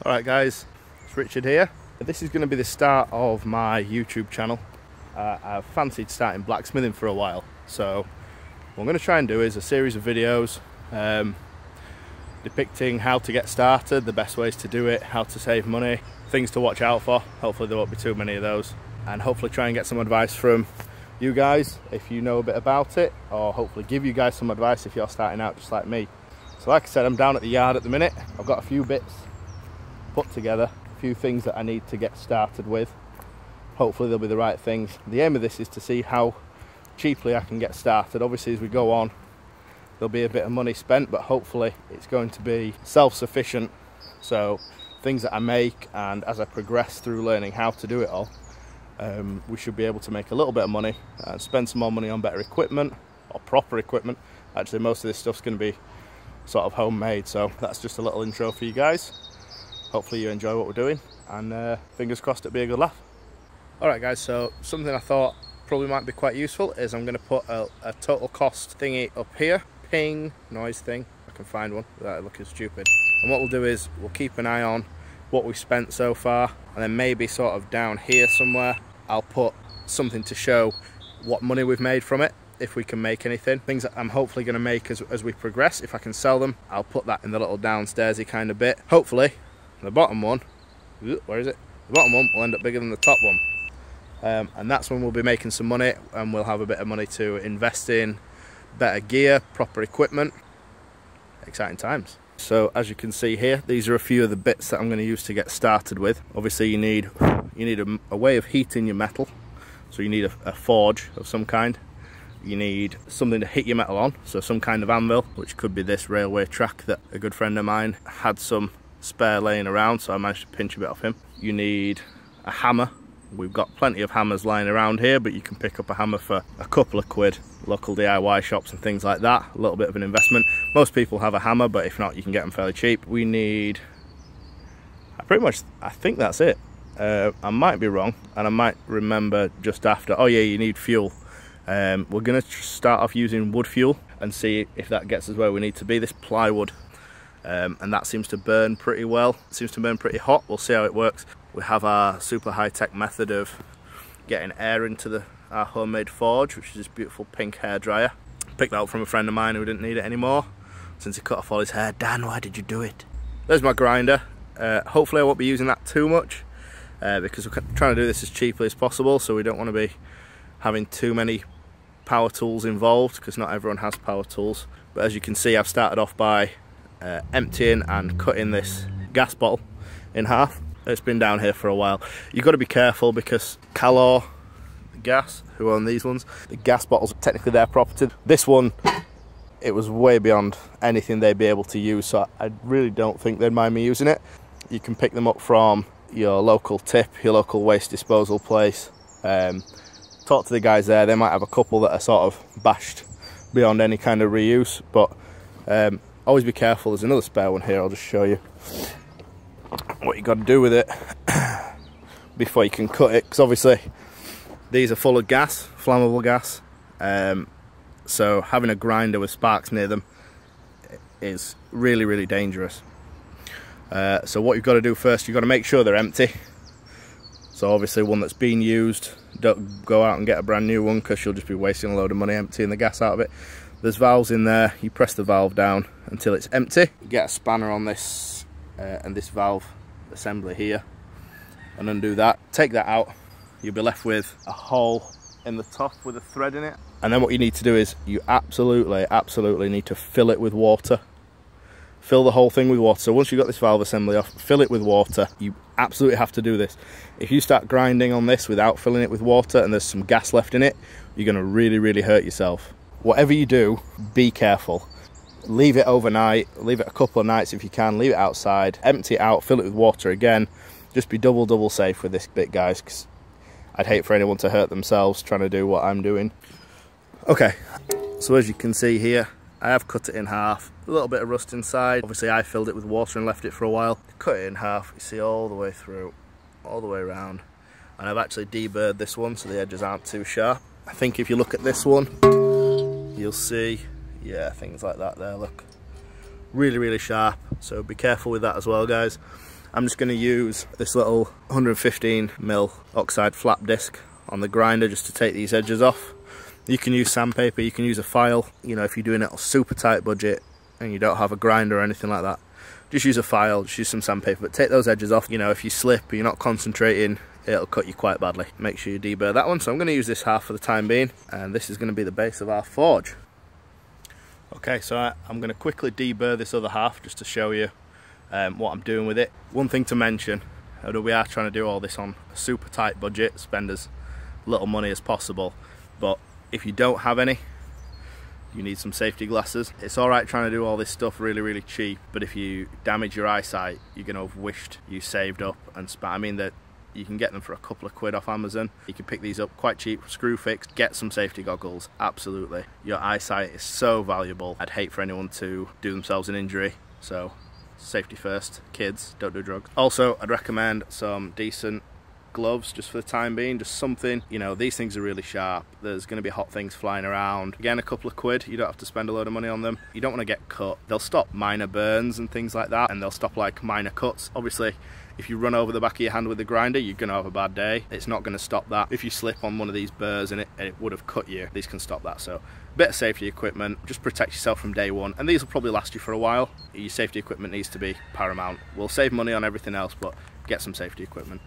Alright guys, it's Richard here. This is going to be the start of my YouTube channel. I've fancied starting blacksmithing for a while, so what I'm going to try and do is a series of videos depicting how to get started, the best ways to do it, how to save money, things to watch out for. Hopefully there won't be too many of those, and hopefully try and get some advice from you guys if you know a bit about it, or hopefully give you guys some advice if you're starting out just like me. So like I said, I'm down at the yard at the minute. I've got a few bits put together, a few things that I need to get started with. Hopefully they'll be the right things. The aim of this is to see how cheaply I can get started. Obviously as we go on there'll be a bit of money spent, but hopefully it's going to be self-sufficient. So things that I make, and as I progress through learning how to do it all, we should be able to make a little bit of money and spend some more money on better equipment, or proper equipment. Actually most of this stuff's going to be sort of homemade, so that's just a little intro for you guys. Hopefully you enjoy what we're doing, and fingers crossed it'll be a good laugh. Alright guys, so something I thought probably might be quite useful is I'm going to put a total cost thingy up here. Ping noise thing, I can find one without looking stupid. And what we'll do is we'll keep an eye on what we've spent so far, and then maybe sort of down here somewhere I'll put something to show what money we've made from it, if we can make anything. Things that I'm hopefully going to make as we progress. If I can sell them, I'll put that in the little downstairsy kind of bit. Hopefully the bottom one, where is it? The bottom one will end up bigger than the top one. And that's when we'll be making some money, and we'll have a bit of money to invest in better gear, proper equipment. Exciting times. So as you can see here, these are a few of the bits that I'm going to use to get started with. Obviously you need a way of heating your metal, so you need a forge of some kind. You need something to hit your metal on, so some kind of anvil, which could be this railway track that a good friend of mine had some spare laying around, so I managed to pinch a bit off him. You need a hammer. We've got plenty of hammers lying around here, but you can pick up a hammer for a couple of quid, local DIY shops and things like that. A little bit of an investment. Most people have a hammer, but if not, you can get them fairly cheap. We need, I think that's it. I might be wrong, and I might remember just after. Oh yeah, you need fuel. We're going to start off using wood fuel and see if that gets us where we need to be. This plywood, and that seems to burn pretty well. It seems to burn pretty hot. We'll see how it works. We have our super high-tech method of getting air into our homemade forge, which is this beautiful pink hairdryer. Picked that up from a friend of mine who didn't need it anymore since he cut off all his hair. Dan, why did you do it? There's my grinder. Hopefully I won't be using that too much, because we're trying to do this as cheaply as possible, so we don't want to be having too many power tools involved, because not everyone has power tools. But as you can see, I've started off by emptying and cutting this gas bottle in half. It's been down here for a while. You've got to be careful, because Calor Gas, who own these ones, the gas bottles are technically their property. This one, it was way beyond anything they'd be able to use, so I really don't think they'd mind me using it. You can pick them up from your local tip, your local waste disposal place. Talk to the guys there. They might have a couple that are sort of bashed beyond any kind of reuse, but always be careful. There's another spare one here, I'll just show you what you got to do with it before you can cut it, because obviously these are full of gas, flammable gas, so having a grinder with sparks near them is really, really dangerous. So what you've got to do first, you've got to make sure they're empty. So obviously one that's been used, don't go out and get a brand new one, because you'll just be wasting a load of money emptying the gas out of it. There's valves in there. You press the valve down until it's empty. You get a spanner on this and this valve assembly here, and undo that. Take that out. You'll be left with a hole in the top with a thread in it. And then what you need to do is you absolutely need to fill it with water. Fill the whole thing with water. So once you've got this valve assembly off, fill it with water. You absolutely have to do this. If you start grinding on this without filling it with water and there's some gas left in it, you're going to really, really hurt yourself. Whatever you do, be careful. Leave it overnight, leave it a couple of nights if you can, leave it outside, empty it out, fill it with water again. Just be double safe with this bit, guys, because I'd hate for anyone to hurt themselves trying to do what I'm doing. Okay, so as you can see here, I have cut it in half. A little bit of rust inside. Obviously I filled it with water and left it for a while. Cut it in half, you see all the way through, all the way around. And I've actually deburred this one so the edges aren't too sharp. I think if you look at this one, you'll see, yeah, things like that there, look. Really, really sharp, so be careful with that as well, guys. I'm just going to use this little 115mm oxide flap disc on the grinder just to take these edges off. You can use sandpaper, you can use a file. You know, if you're doing it on a super tight budget and you don't have a grinder or anything like that, just use a file, just use some sandpaper, but take those edges off. You know, if you slip or you're not concentrating, it'll cut you quite badly. Make sure you deburr that one. So I'm going to use this half for the time being, and this is going to be the base of our forge. Okay, so I'm going to quickly deburr this other half just to show you what I'm doing with it. One thing to mention, although we are trying to do all this on a super tight budget, spend as little money as possible, but if you don't have any, you need some safety glasses. It's alright trying to do all this stuff really cheap, but if you damage your eyesight, you're going to have wished you saved up and spent. I mean, that you can get them for a couple of quid off Amazon. You can pick these up quite cheap, screw fixed. Get some safety goggles, absolutely. Your eyesight is so valuable. I'd hate for anyone to do themselves an injury, so safety first. Kids, don't do drugs. Also, I'd recommend some decent gloves just for the time being, just something. You know, these things are really sharp, there's going to be hot things flying around. Again, a couple of quid, you don't have to spend a load of money on them. You don't want to get cut. They'll stop minor burns and things like that, and they'll stop like minor cuts. Obviously, if you run over the back of your hand with the grinder, you're going to have a bad day. It's not going to stop that. If you slip on one of these burrs and it would have cut you, these can stop that. So a bit of safety equipment, just protect yourself from day one, and these will probably last you for a while. Your safety equipment needs to be paramount. We'll save money on everything else, but get some safety equipment.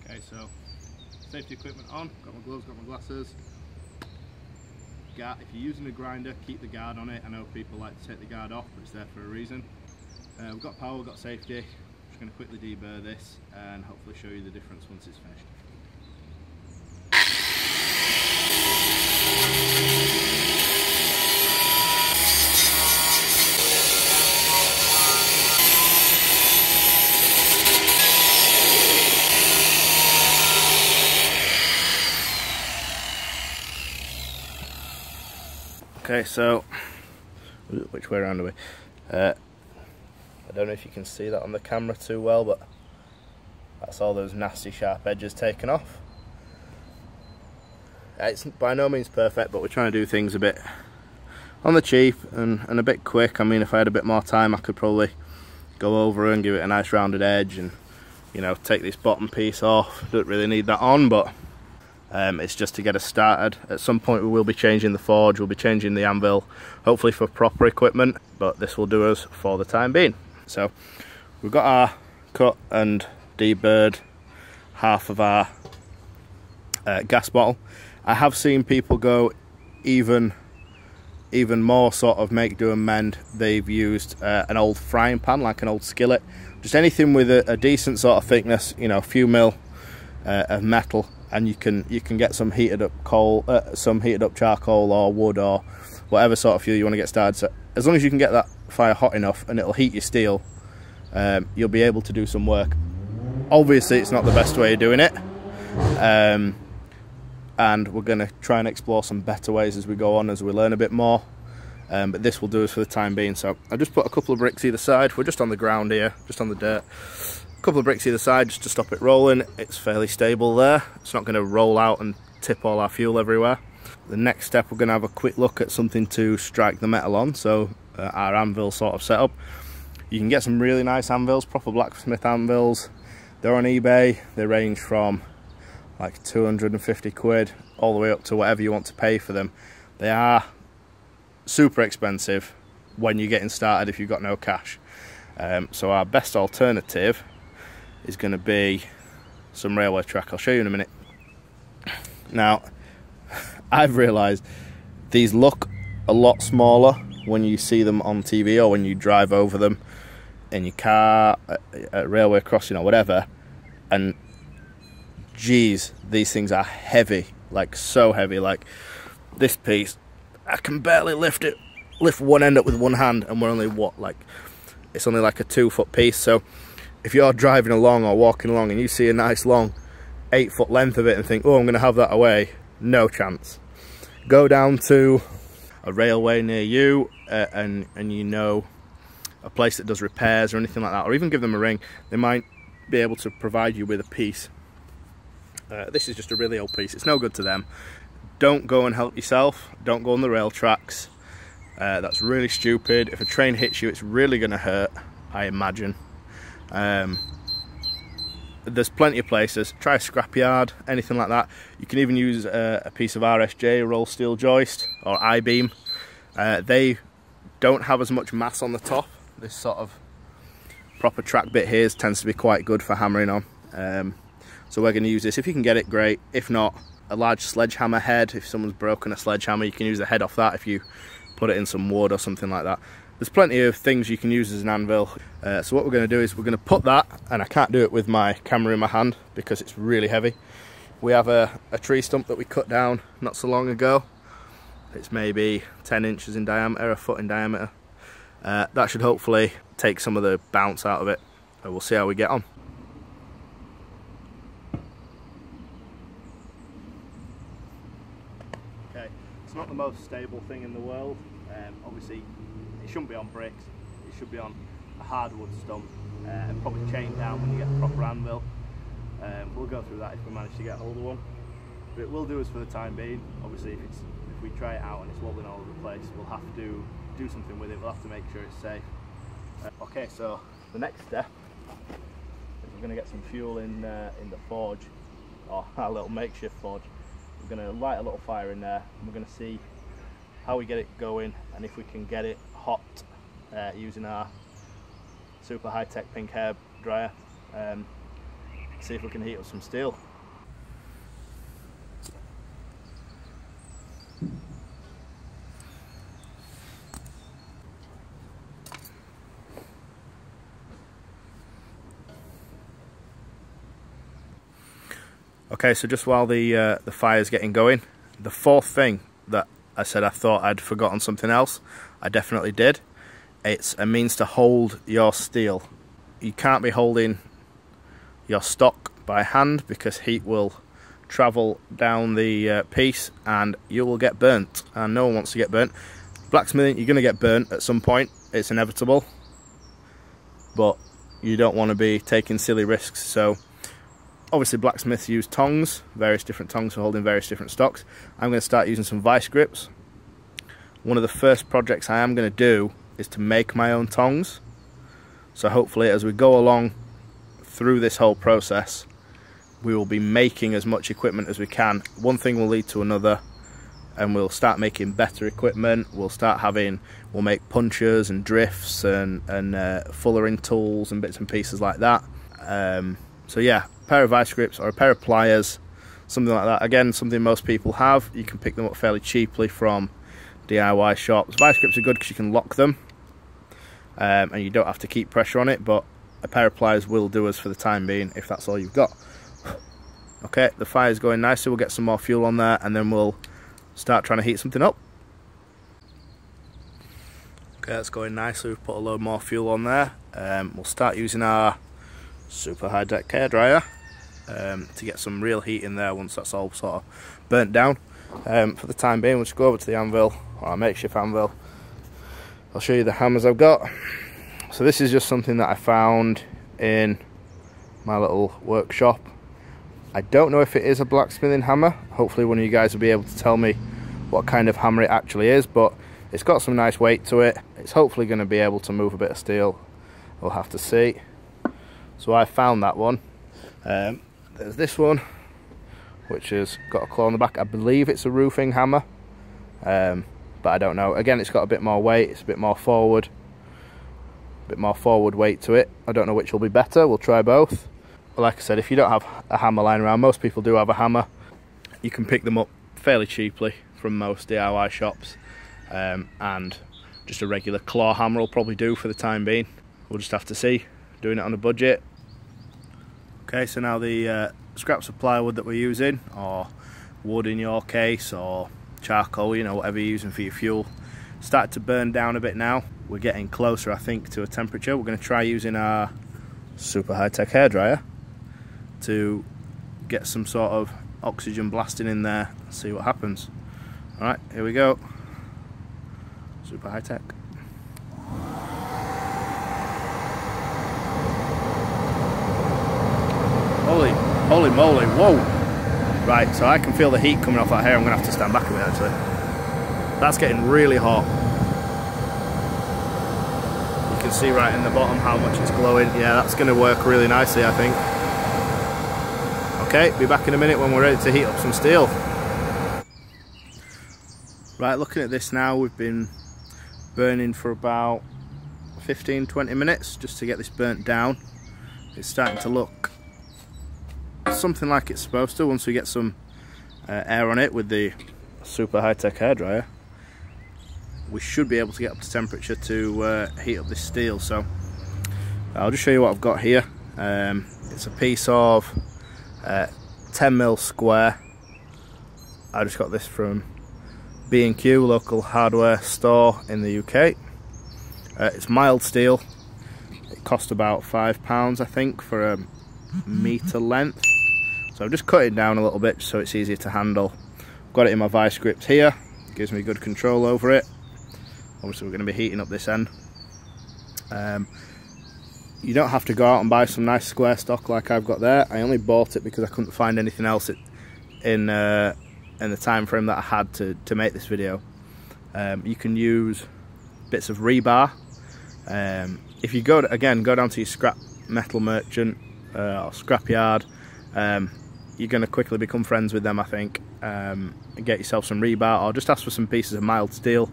Okay, so safety equipment on, got my gloves, got my glasses. If you're using a grinder, keep the guard on it. I know people like to take the guard off, but it's there for a reason. We've got power, we've got safety. Just going to quickly deburr this and hopefully show you the difference once it's finished. Okay, so which way around are we? I don't know if you can see that on the camera too well, but that's all those nasty sharp edges taken off. It's by no means perfect, but we're trying to do things a bit on the cheap and a bit quick. I mean, if I had a bit more time, I could probably go over and give it a nice rounded edge and, you know, take this bottom piece off. Don't really need that on, but it's just to get us started. At some point we will be changing the forge, we'll be changing the anvil, hopefully for proper equipment, but this will do us for the time being. So we've got our cut and deburred half of our gas bottle. I have seen people go even more sort of make, do and mend. They've used an old frying pan, like an old skillet, just anything with a decent sort of thickness, you know, a few mil of metal, and you can get some heated up coal, some heated up charcoal or wood or whatever sort of fuel you want to get started. So as long as you can get that fire hot enough and it'll heat your steel, you'll be able to do some work. Obviously it's not the best way of doing it, and we're going to try and explore some better ways as we go on, as we learn a bit more, but this will do us for the time being. So I just put a couple of bricks either side. We're just on the ground here, just on the dirt. A couple of bricks either side just to stop it rolling. It's fairly stable there. It's not going to roll out and tip all our fuel everywhere. The next step, we're going to have a quick look at something to strike the metal on, so our anvil sort of setup. You can get some really nice anvils, proper blacksmith anvils. They're on eBay. They range from like 250 quid all the way up to whatever you want to pay for them. They are super expensive when you're getting started if you've got no cash. So our best alternative is going to be some railway track. I'll show you in a minute. Now, I've realised these look a lot smaller when you see them on TV or when you drive over them in your car, at railway crossing or whatever, and geez, these things are heavy, like so heavy. Like this piece, I can barely lift one end up with one hand, and we're only what, like it's only like a 2-foot piece, so if you're driving along or walking along and you see a nice long 8-foot length of it and think, oh, I'm going to have that away, no chance. Go down to a railway near you and you know a place that does repairs or anything like that, or even give them a ring. They might be able to provide you with a piece. This is just a really old piece, it's no good to them. Don't go and help yourself, don't go on the rail tracks. That's really stupid. If a train hits you, it's really going to hurt, I imagine. There's plenty of places. Try a scrapyard, anything like that. You can even use a piece of RSJ, a roll steel joist, or I-beam. They don't have as much mass on the top. This sort of proper track bit here tends to be quite good for hammering on. So we're going to use this. If you can get it, great. If not, a large sledgehammer head. If someone's broken a sledgehammer, you can use the head off that if you put it in some wood or something like that. There's plenty of things you can use as an anvil. So what we're going to do is we're going to put that, and I can't do it with my camera in my hand because it's really heavy. We have a tree stump that we cut down not so long ago. It's maybe 10 inches in diameter, a foot in diameter. That should hopefully take some of the bounce out of it, and we'll see how we get on. Okay, it's not the most stable thing in the world. Obviously, it shouldn't be on bricks, it should be on a hardwood stump, and probably chained down when you get a proper anvil. We'll go through that if we manage to get hold of one. But it will do us for the time being. Obviously, if we try it out and it's wobbling all over the place, we'll have to do something with it. We'll have to make sure it's safe. Okay, so the next step is we're going to get some fuel in the forge, or our little makeshift forge. We're going to light a little fire in there, and we're going to see how we get it going and if we can get it hot using our super high-tech pink hair dryer. See if we can heat up some steel. Okay, so just while the fire's getting going, the fourth thing that I said I thought I'd forgotten something else, I definitely did. It's a means to hold your steel. You can't be holding your stock by hand because heat will travel down the piece and you will get burnt, and no one wants to get burnt. Blacksmithing, you're going to get burnt at some point, it's inevitable, but you don't want to be taking silly risks. So obviously blacksmiths use tongs, various different tongs for holding various different stocks. I'm going to start using some vice grips. One of the first projects I am going to do is to make my own tongs. So hopefully as we go along through this whole process, we will be making as much equipment as we can. One thing will lead to another, and we'll start making better equipment. We'll make punchers and drifts and fullering tools and bits and pieces like that. So yeah, a pair of vice grips or a pair of pliers, something like that. Again, something most people have. You can pick them up fairly cheaply from DIY shops. Vice grips are good because you can lock them, and you don't have to keep pressure on it, but a pair of pliers will do us for the time being if that's all you've got. Okay, the fire's going nicely. We'll get some more fuel on there and then we'll start trying to heat something up. Okay, that's going nicely. We've put a load more fuel on there. We'll start using our super high-tech hair dryer to get some real heat in there once that's all sort of burnt down. For the time being, we'll just go over to the anvil, or our makeshift anvil. I'll show you the hammers I've got. So this is just something that I found in my little workshop. I don't know if it is a blacksmithing hammer. Hopefully one of you guys will be able to tell me what kind of hammer it actually is, but it's got some nice weight to it. It's hopefully going to be able to move a bit of steel. We'll have to see. So I found that one. There's this one, which has got a claw on the back. I believe it's a roofing hammer, but I don't know. Again, it's got a bit more weight. It's a bit more forward weight to it. I don't know which will be better. We'll try both. But like I said, if you don't have a hammer lying around, most people do have a hammer. You can pick them up fairly cheaply from most DIY shops, and just a regular claw hammer will probably do for the time being. We'll just have to see, doing it on a budget. Okay, so now the scraps of plywood that we're using, or wood in your case, or charcoal, you know, whatever you're using for your fuel, started to burn down a bit now. we're getting closer, I think, to a temperature. We're going to try using our super high-tech hairdryer to get some sort of oxygen blasting in there and see what happens. Alright, here we go. Super high-tech. Holy moly, whoa! Right, so I can feel the heat coming off that hair. I'm going to have to stand back a bit actually. That's getting really hot. You can see right in the bottom how much it's glowing. Yeah, that's going to work really nicely, I think. Okay, be back in a minute when we're ready to heat up some steel. Right, looking at this now, we've been burning for about 15-20 minutes just to get this burnt down. It's starting to look something like it's supposed to once we get some air on it with the super high-tech hairdryer. We should be able to get up to temperature to heat up this steel. So I'll just show you what I've got here. It's a piece of 10mm square. I just got this from B&Q, local hardware store in the UK. It's mild steel. It cost about £5, I think, for a metre length. So I've just cut it down a little bit so it's easier to handle. Got it in my vice grips here. Gives me good control over it. Obviously we're going to be heating up this end. You don't have to go out and buy some nice square stock like I've got there. I only bought it because I couldn't find anything else in the time frame that I had to make this video. You can use bits of rebar. If you go down to your scrap metal merchant or scrapyard, you're going to quickly become friends with them, I think, and get yourself some rebar, or just ask for some pieces of mild steel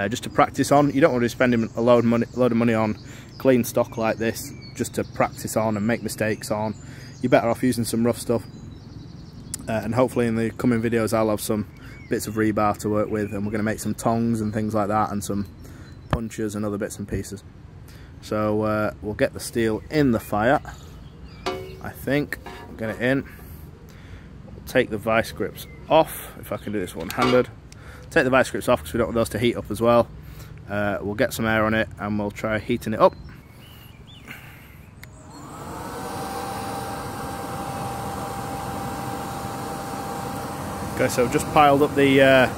just to practice on. You don't want to be spending a load of money on clean stock like this just to practice on and make mistakes on. You're better off using some rough stuff, and hopefully in the coming videos I'll have some bits of rebar to work with, and we're going to make some tongs and things like that, and some punches and other bits and pieces. So we'll get the steel in the fire, I think. Get it in. We'll take the vice grips off, if I can do this one-handed. Take the vice grips off because we don't want those to heat up as well. We'll get some air on it and we'll try heating it up. Okay, so I've just piled up the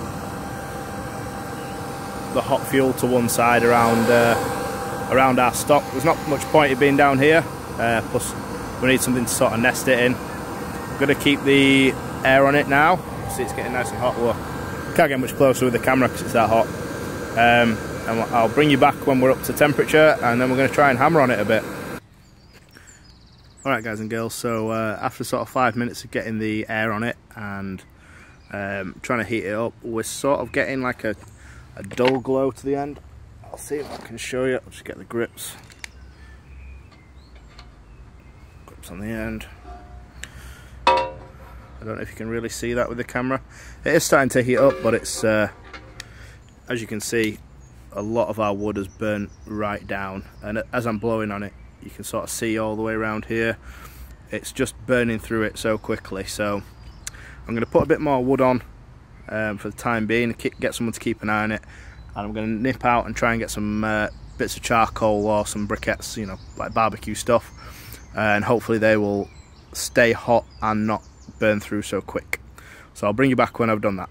hot fuel to one side around our stock. There's not much point in being down here, plus we need something to sort of nest it in. I'm going to keep the air on it now. See, it's getting nice and hot. Well, can't get much closer with the camera because it's that hot. And I'll bring you back when we're up to temperature, and then we're going to try and hammer on it a bit. Alright guys and girls, so after sort of 5 minutes of getting the air on it and trying to heat it up, we're sort of getting like a dull glow to the end. I'll see if I can show you. I'll just get the grips on the end. I don't know if you can really see that with the camera. It is starting to heat up, but it's as you can see, a lot of our wood has burnt right down, and as I'm blowing on it you can sort of see all the way around here. It's just burning through it so quickly, so I'm going to put a bit more wood on for the time being, get someone to keep an eye on it, and I'm going to nip out and try and get some bits of charcoal or some briquettes, you know, like barbecue stuff, and hopefully they will stay hot and not burn through so quick. So I'll bring you back when I've done that.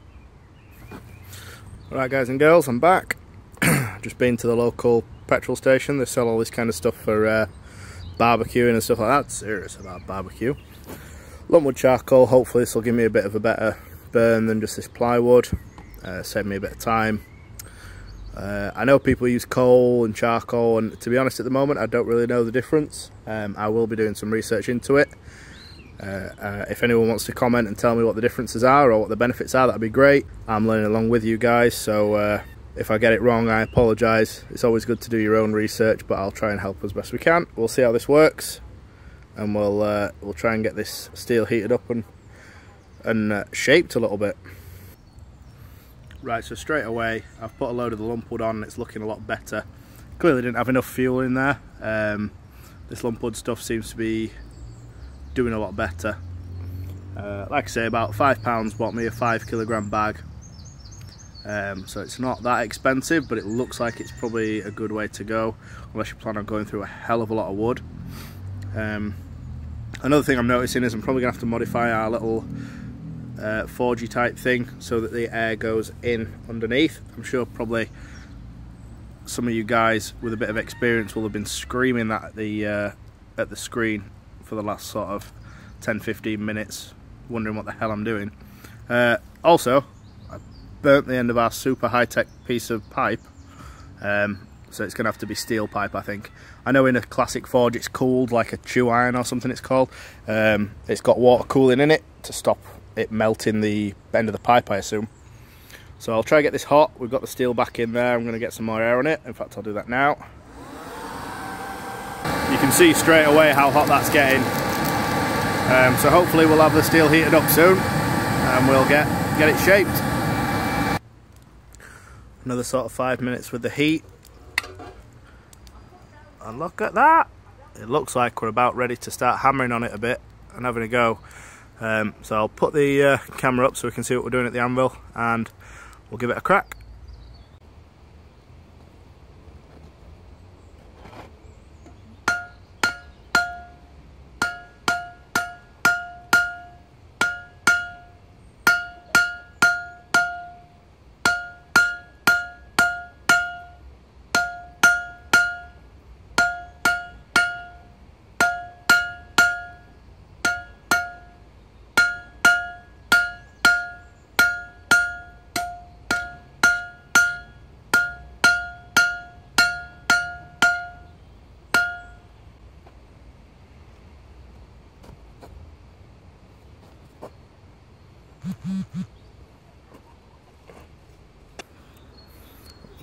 Alright guys and girls, I'm back. Just been to the local petrol station. They sell all this kind of stuff for barbecuing and stuff like that. Serious about barbecue. Lumpwood charcoal. Hopefully this will give me a bit of a better burn than just this plywood. Save me a bit of time. I know people use coal and charcoal, and to be honest at the moment I don't really know the difference. I will be doing some research into it. If anyone wants to comment and tell me what the differences are or what the benefits are, that'd be great. I'm learning along with you guys, so if I get it wrong I apologise. It's always good to do your own research, but I'll try and help as best we can. We'll see how this works, and we'll try and get this steel heated up and shaped a little bit. Right, so straight away I've put a load of the lumpwood on and it's looking a lot better. Clearly didn't have enough fuel in there. This lumpwood stuff seems to be doing a lot better. Like I say, about £5 bought me a 5 kilogram bag. So it's not that expensive, but it looks like it's probably a good way to go unless you plan on going through a hell of a lot of wood. Another thing I'm noticing is I'm probably going to have to modify our little forgey type thing so that the air goes in underneath. I'm sure probably some of you guys with a bit of experience will have been screaming that at the screen for the last sort of 10-15 minutes, wondering what the hell I'm doing. Also, I burnt the end of our super high-tech piece of pipe, so it's going to have to be steel pipe, I think. I know in a classic forge it's cooled, like a chew iron or something it's called. It's got water cooling in it to stop it melting the end of the pipe, I assume. So I'll try to get this hot. We've got the steel back in there. I'm going to get some more air on it. In fact, I'll do that now. You can see straight away how hot that's getting. So hopefully we'll have the steel heated up soon and we'll get it shaped. Another sort of 5 minutes with the heat. And look at that. It looks like we're about ready to start hammering on it a bit and having a go. So I'll put the camera up so we can see what we're doing at the anvil and we'll give it a crack.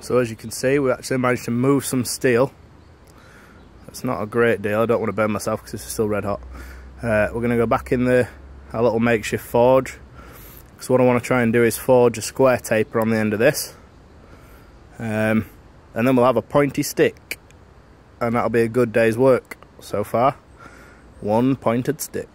So as you can see, we actually managed to move some steel. That's not a great deal. I don't want to burn myself because this is still red hot. We're going to go back in our little makeshift forge, because what I want to try and do is forge a square taper on the end of this, and then we'll have a pointy stick, and that'll be a good day's work so far. One pointed stick.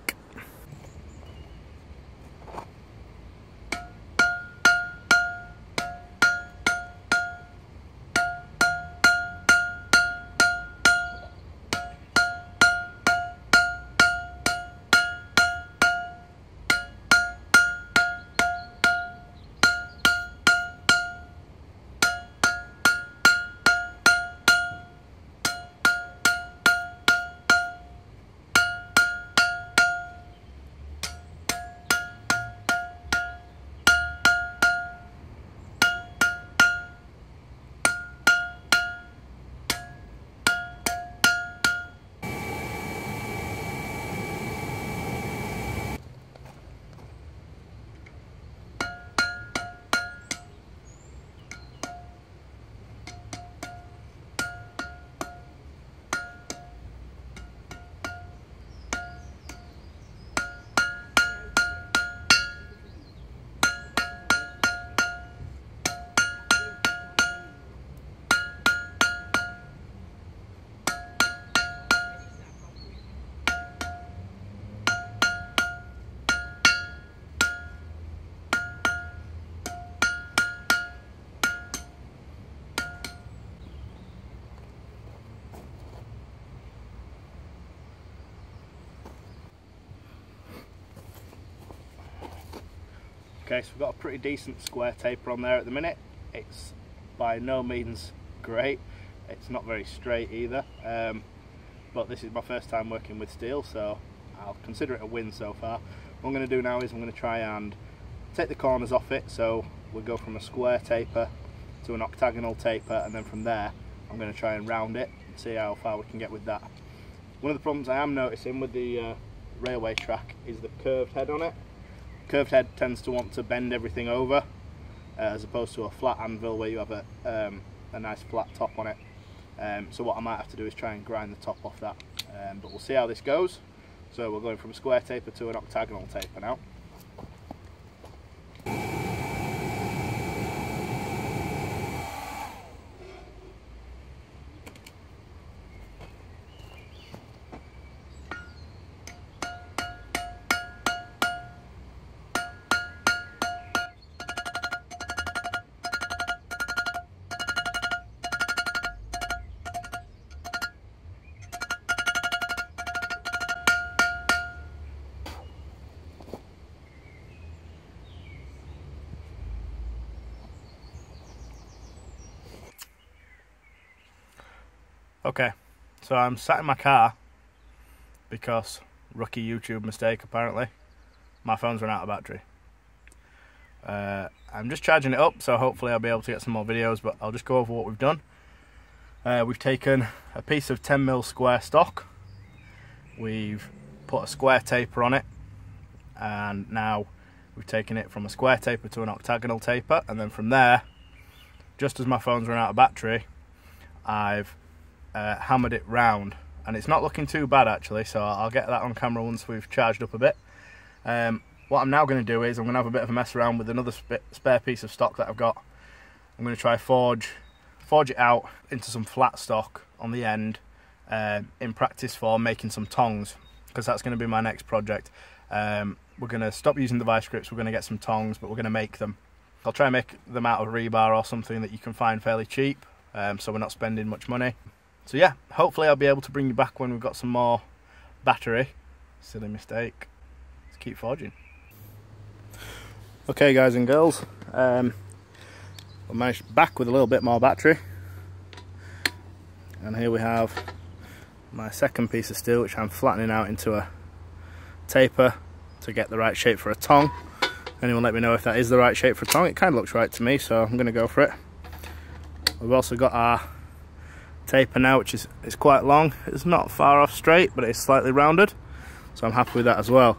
Okay, so we've got a pretty decent square taper on there at the minute. It's by no means great. It's not very straight either. But this is my first time working with steel, so I'll consider it a win so far. What I'm going to do now is I'm going to try and take the corners off it, so we'll go from a square taper to an octagonal taper, and then from there I'm going to try and round it and see how far we can get with that. One of the problems I am noticing with the railway track is the curved head on it. Curved head tends to want to bend everything over, as opposed to a flat anvil where you have a nice flat top on it. So what I might have to do is try and grind the top off that, but we'll see how this goes. So we're going from a square taper to an octagonal taper now. Okay, so I'm sat in my car because rookie YouTube mistake apparently. My phone's run out of battery. I'm just charging it up, so hopefully I'll be able to get some more videos, but I'll just go over what we've done. We've taken a piece of 10mm square stock, we've put a square taper on it, and now we've taken it from a square taper to an octagonal taper, and then from there, just as my phone's run out of battery, I've hammered it round, and it's not looking too bad actually, so I'll get that on camera once we've charged up a bit. What I'm now going to do is I'm going to have a bit of a mess around with another spare piece of stock that I've got. I'm going to try forge it out into some flat stock on the end, in practice for making some tongs, because that's going to be my next project. We're going to stop using the vice grips, we're going to get some tongs, but we're going to make them. I'll try and make them out of rebar or something that you can find fairly cheap, so we're not spending much money. So yeah, hopefully I'll be able to bring you back when we've got some more battery. Silly mistake. Let's keep forging. Okay guys and girls, I managed back with a little bit more battery, and here we have my second piece of steel, which I'm flattening out into a taper to get the right shape for a tong. Anyone let me know if that is the right shape for a tong? It kind of looks right to me, so I'm going to go for it. We've also got our taper now, which is quite long. It's not far off straight, but it's slightly rounded, so I'm happy with that as well.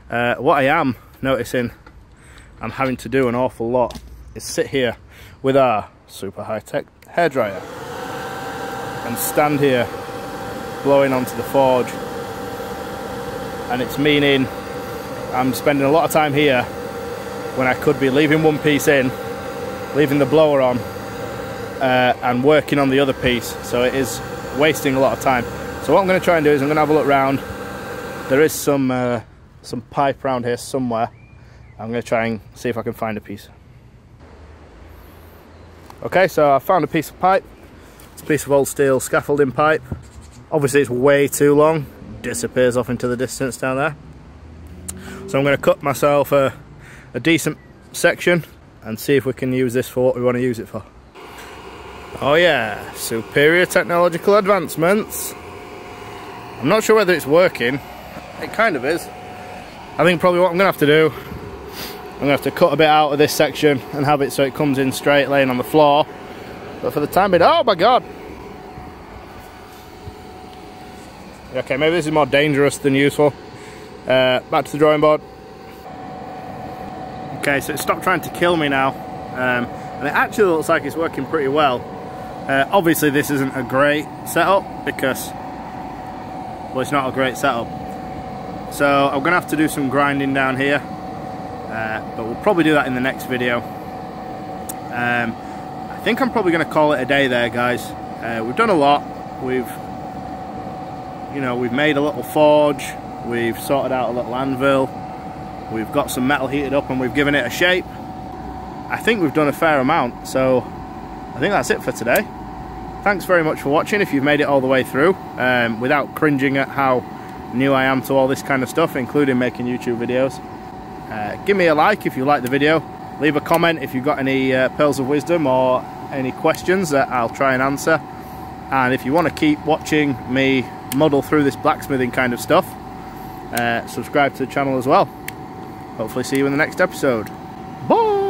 What I am noticing I'm having to do an awful lot is sit here with our super high-tech hairdryer and stand here blowing onto the forge, and it's meaning I'm spending a lot of time here when I could be leaving one piece in, leaving the blower on, and working on the other piece, so it is wasting a lot of time. So what I'm going to try and do is I'm going to have a look round. There is some pipe around here somewhere. I'm going to try and see if I can find a piece. Okay, so I found a piece of pipe. It's a piece of old steel scaffolding pipe. Obviously it's way too long, disappears off into the distance down there. So I'm going to cut myself a decent section and see if we can use this for what we want to use it for. Oh yeah, superior technological advancements. I'm not sure whether it's working. It kind of is. I think probably what I'm going to have to do, I'm going to have to cut a bit out of this section and have it so it comes in straight, laying on the floor. But for the time being, oh my god! Okay, maybe this is more dangerous than useful. Back to the drawing board. Okay, so it stopped trying to kill me now. And it actually looks like it's working pretty well. Obviously this isn't a great setup because, well, it's not a great setup. So I'm going to have to do some grinding down here. But we'll probably do that in the next video. I think I'm probably going to call it a day there, guys. We've done a lot. We've made a little forge. We've sorted out a little anvil. We've got some metal heated up and we've given it a shape. I think we've done a fair amount, so I think that's it for today. Thanks very much for watching if you've made it all the way through, without cringing at how new I am to all this kind of stuff, including making YouTube videos. Give me a like if you like the video. Leave a comment if you've got any pearls of wisdom or any questions that I'll try and answer. And if you want to keep watching me muddle through this blacksmithing kind of stuff, subscribe to the channel as well. Hopefully see you in the next episode. Bye!